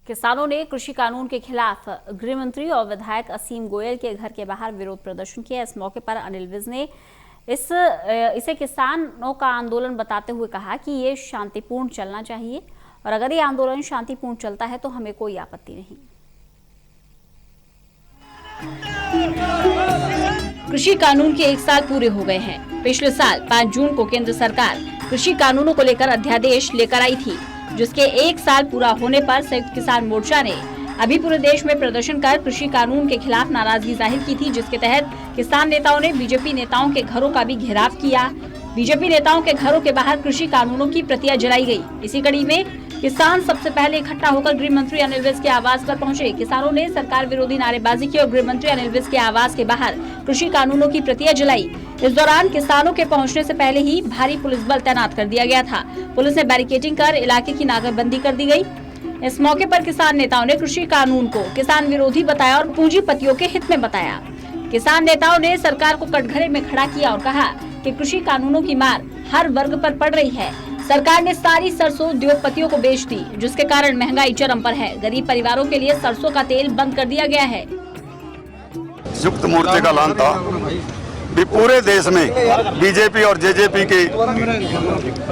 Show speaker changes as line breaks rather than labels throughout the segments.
किसानों ने कृषि कानून के खिलाफ गृह मंत्री और विधायक असीम गोयल के घर के बाहर विरोध प्रदर्शन किया। इस मौके पर अनिल विज ने इसे किसानों का आंदोलन बताते हुए कहा कि ये शांतिपूर्ण चलना चाहिए और अगर ये आंदोलन शांतिपूर्ण चलता है तो हमें कोई आपत्ति नहीं। कृषि कानून के 1 साल पूरे हो गए हैं। पिछले साल 5 जून को केंद्र सरकार कृषि कानूनों को लेकर अध्यादेश लेकर आई थी, जिसके 1 साल पूरा होने पर संयुक्त किसान मोर्चा ने अभी पूरे देश में प्रदर्शन कर कृषि कानून के खिलाफ नाराजगी जाहिर की थी, जिसके तहत किसान नेताओं ने बीजेपी नेताओं के घरों का भी घेराव किया। बीजेपी नेताओं के घरों के बाहर कृषि कानूनों की प्रतियां जलाई गई। इसी कड़ी में किसान सबसे पहले इकट्ठा होकर गृह मंत्री अनिल विज के आवास पर पहुंचे। किसानों ने सरकार विरोधी नारेबाजी की और गृह मंत्री अनिल विज के आवास के बाहर कृषि कानूनों की प्रतियां जलाई। इस दौरान किसानों के पहुंचने से पहले ही भारी पुलिस बल तैनात कर दिया गया था। पुलिस ने बैरिकेडिंग कर इलाके की नाकाबंदी कर दी गई। इस मौके पर किसान नेताओं ने कृषि कानून को किसान विरोधी बताया और पूंजीपतियों के हित में बताया। किसान नेताओं ने सरकार को कटघरे में खड़ा किया और कहा कि कृषि कानूनों की मार हर वर्ग पर पड़ रही है। सरकार ने सारी सरसों उद्योगपतियों को बेच दी, जिसके कारण महंगाई चरम पर है। गरीब परिवारों के लिए सरसों का तेल बंद कर दिया गया है।
संयुक्त मोर्चे का ऐलान था भी पूरे देश में बीजेपी और जेजेपी के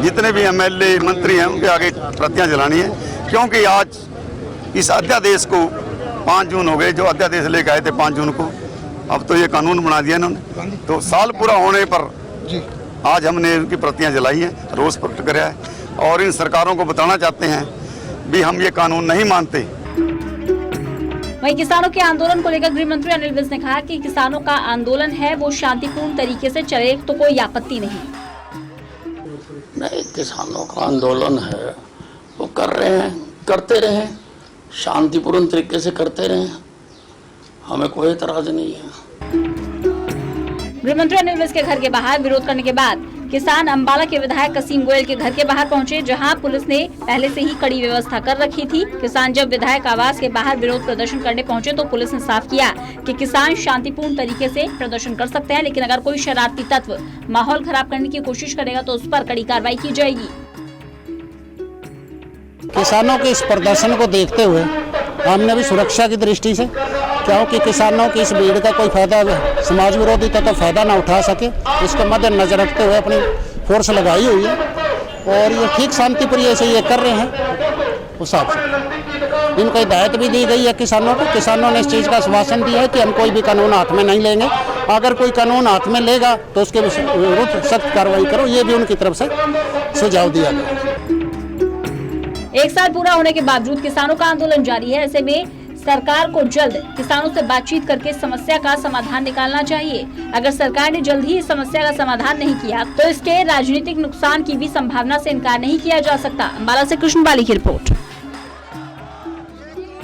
जितने भी एमएलए मंत्री हैं उनके आगे प्रतियां जलानी है, क्योंकि आज इस अध्यादेश को 5 जून हो गए, जो अध्यादेश लेकर आए थे 5 जून को, अब तो ये कानून बना दिया इन्होंने। तो साल पूरा होने पर आज हमने उनकी प्रतियां जलाई हैं, रोष प्रकट कराया है और इन सरकारों को बताना चाहते हैं भी हम ये कानून नहीं मानते।
वहीं किसानों के आंदोलन को लेकर गृह मंत्री अनिल विज ने कहा कि किसानों का आंदोलन है वो शांतिपूर्ण तरीके से चले तो कोई आपत्ति नहीं।
किसानों का आंदोलन है वो कर रहे हैं, करते रहे, शांतिपूर्ण तरीके से करते रहे, हमें कोई एतराज नहीं है।
गृह मंत्री अनिल विज के घर के बाहर विरोध करने के बाद किसान अंबाला के विधायक असीम गोयल के घर के बाहर पहुंचे, जहां पुलिस ने पहले से ही कड़ी व्यवस्था कर रखी थी। किसान जब विधायक आवास के बाहर विरोध प्रदर्शन करने पहुंचे तो पुलिस ने साफ किया कि किसान शांतिपूर्ण तरीके से प्रदर्शन कर सकते हैं, लेकिन अगर कोई शरारती तत्व माहौल खराब करने की कोशिश करेगा तो उस पर कड़ी कार्रवाई की जाएगी।
किसानों के इस प्रदर्शन को देखते हुए हमने भी सुरक्षा की दृष्टि से, क्योंकि किसानों की इस भीड़ का कोई फायदा समाज विरोधी तत्व फायदा ना उठा सके, इसको मद्देनजर रखते हुए अपनी फोर्स लगाई हुई है और ये ठीक शांतिप्रिय से ये कर रहे हैं। उस हिसाब से इनको हिदायत भी दी गई है किसानों को। किसानों ने इस चीज़ का आश्वासन दिया है कि हम कोई भी कानून हाथ में नहीं लेंगे, अगर कोई कानून हाथ में लेगा तो उसके विरुद्ध सख्त कार्रवाई करो, ये भी उनकी तरफ से सुझाव दिया गया।
1 साल पूरा होने के बावजूद किसानों का आंदोलन जारी है। ऐसे में सरकार को जल्द किसानों से बातचीत करके समस्या का समाधान निकालना चाहिए। अगर सरकार ने जल्द ही इस समस्या का समाधान नहीं किया तो इसके राजनीतिक नुकसान की भी संभावना से इनकार नहीं किया जा सकता। अंबाला से कृष्ण बाली की रिपोर्ट।